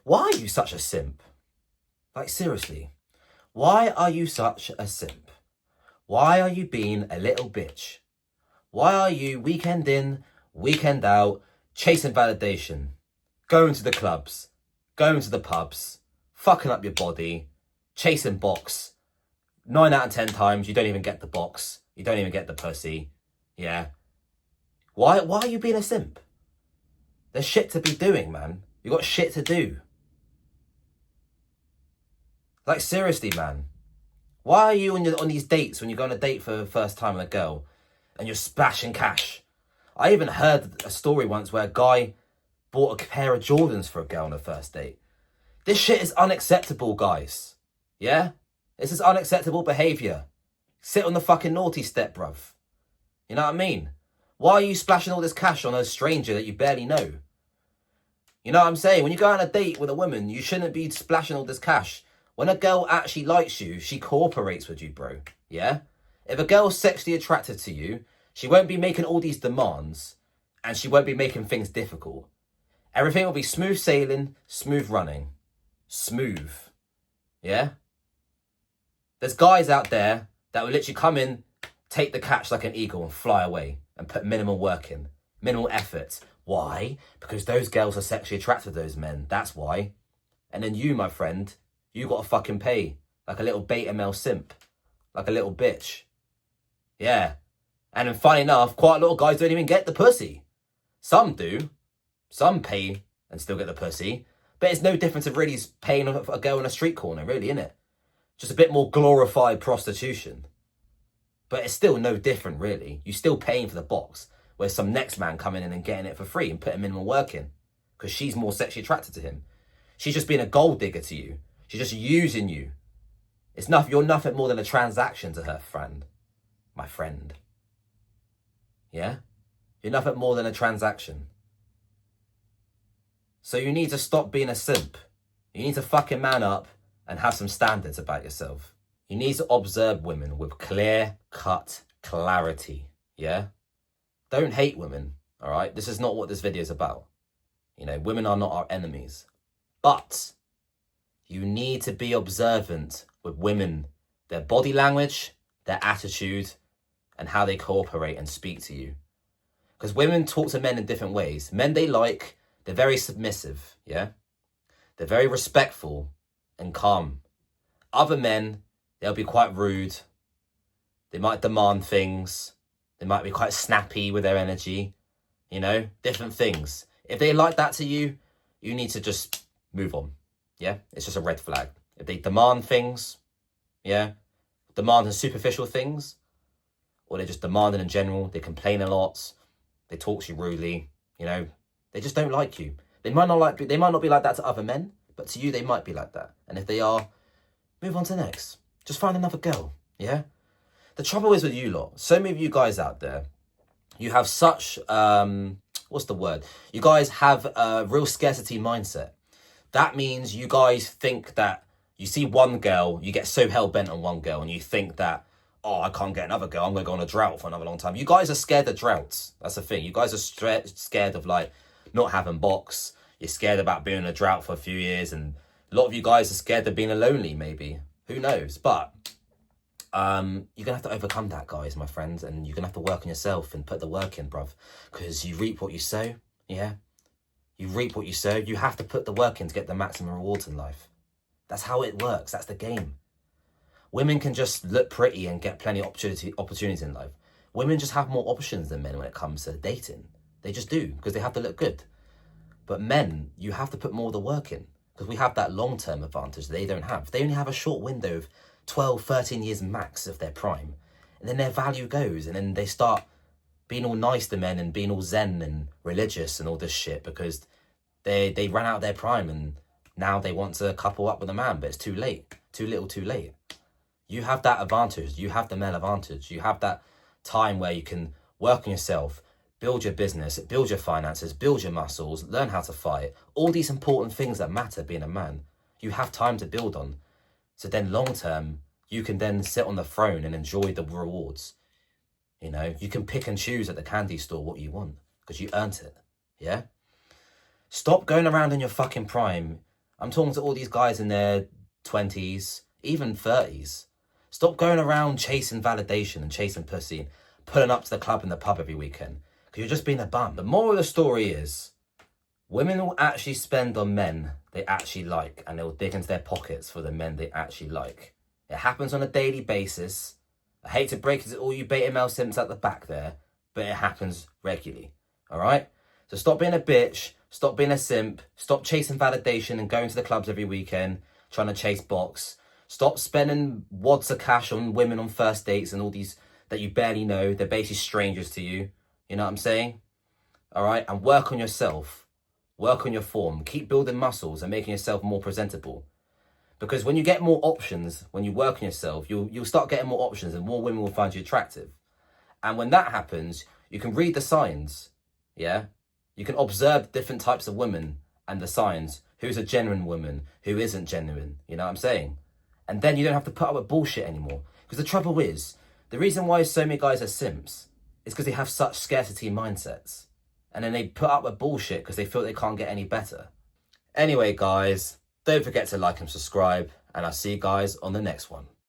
Why are you such a simp? Like, seriously, why are you such a simp? Why are you being a little bitch? Why are you weekend in, weekend out, chasing validation, going to the clubs, going to the pubs, fucking up your body, chasing box? 9 out of 10 times, you don't even get the box. You don't even get the pussy. Yeah. Why are you being a simp? There's shit to be doing, man. You got shit to do. Like, seriously, man. Why are you on these dates when you go on a date for the first time with a girl and you're splashing cash? I even heard a story once where a guy bought a pair of Jordans for a girl on a first date. This shit is unacceptable, guys. Yeah? This is unacceptable behaviour. Sit on the fucking naughty step, bruv. You know what I mean? Why are you splashing all this cash on a stranger that you barely know? You know what I'm saying? When you go on a date with a woman, you shouldn't be splashing all this cash. When a girl actually likes you, she cooperates with you, bro. Yeah? If a girl's sexually attracted to you, she won't be making all these demands and she won't be making things difficult. Everything will be smooth sailing, smooth running. Smooth. Yeah? There's guys out there that will literally come in, take the catch like an eagle and fly away and put minimal work in. Minimal effort. Why? Because those girls are sexually attracted to those men. That's why. And then you, my friend, you got to fucking pay like a little beta male simp. Like a little bitch. Yeah. And then funny enough, quite a lot of guys don't even get the pussy. Some do. Some pay and still get the pussy. But it's no different to really paying a girl in a street corner, really, innit? Just a bit more glorified prostitution. But it's still no different, really. You're still paying for the box. Whereas some next man coming in and getting it for free and putting minimal work in. Because she's more sexually attracted to him. She's just being a gold digger to you. She's just using you. You're nothing more than a transaction to her, friend. My friend. Yeah? You're nothing more than a transaction. So you need to stop being a simp. You need to fucking man up and have some standards about yourself. You need to observe women with clear-cut clarity. Yeah? Don't hate women, all right? This is not what this video is about. You know, women are not our enemies. But you need to be observant with women, their body language, their attitude, and how they cooperate and speak to you. Because women talk to men in different ways. Men they like, they're very submissive, yeah? They're very respectful and calm. Other men, they'll be quite rude. They might demand things. They might be quite snappy with their energy. You know, different things. If they like that to you, you need to just move on. Yeah, it's just a red flag. If they demand things, yeah, demanding superficial things, or they're just demanding in general, they complain a lot, they talk to you rudely, you know, they just don't like you. They might not be like that to other men, but to you they might be like that. And if they are, move on to the next. Just find another girl, yeah? The trouble is with you lot, so many of you guys out there, you have such, what's the word? You guys have a real scarcity mindset. That means you guys think that you see one girl, you get so hell-bent on one girl, and you think that, oh, I can't get another girl, I'm going to go on a drought for another long time. You guys are scared of droughts. That's the thing. You guys are scared of, like, not having box. You're scared about being in a drought for a few years, and a lot of you guys are scared of being lonely, maybe. Who knows? But you're going to have to overcome that, guys, my friends, and you're going to have to work on yourself and put the work in, bruv, because you reap what you sow, yeah? You reap what you sow. You have to put the work in to get the maximum rewards in life. That's how it works. That's the game. Women can just look pretty and get plenty of opportunities in life. Women just have more options than men when it comes to dating. They just do, because they have to look good. But men, you have to put more of the work in, because we have that long-term advantage they don't have. They only have a short window of 12, 13 years max of their prime. And then their value goes, and then they start being all nice to men and being all zen and religious and all this shit because they ran out of their prime and now they want to couple up with a man, but it's too late. Too little, too late. You have that advantage. You have the male advantage. You have that time where you can work on yourself, build your business, build your finances, build your muscles, learn how to fight. All these important things that matter being a man, you have time to build on. So then long term, you can then sit on the throne and enjoy the rewards. You know, you can pick and choose at the candy store what you want because you earned it. Yeah? Stop going around in your fucking prime I'm talking to all these guys in their 20s, even 30s. Stop going around chasing validation and chasing pussy and pulling up to the club and the pub every weekend, because you're just being a bum. The moral of the story is, women will actually spend on men they actually like, and they'll dig into their pockets for the men they actually like. It happens on a daily basis. I hate to break it to all you beta male simps at the back there, but it happens regularly, all right? So stop being a bitch, stop being a simp, stop chasing validation and going to the clubs every weekend, trying to chase box. Stop spending wads of cash on women on first dates and all these that you barely know. They're basically strangers to you. You know what I'm saying? All right? And work on yourself. Work on your form. Keep building muscles and making yourself more presentable. Because when you get more options, when you work on yourself, you'll start getting more options and more women will find you attractive. And when that happens, you can read the signs. Yeah? You can observe different types of women and the signs. Who's a genuine woman? Who isn't genuine? You know what I'm saying? And then you don't have to put up with bullshit anymore. Because the trouble is, the reason why so many guys are simps is because they have such scarcity mindsets. And then they put up with bullshit because they feel they can't get any better. Anyway, guys, don't forget to like and subscribe. And I'll see you guys on the next one.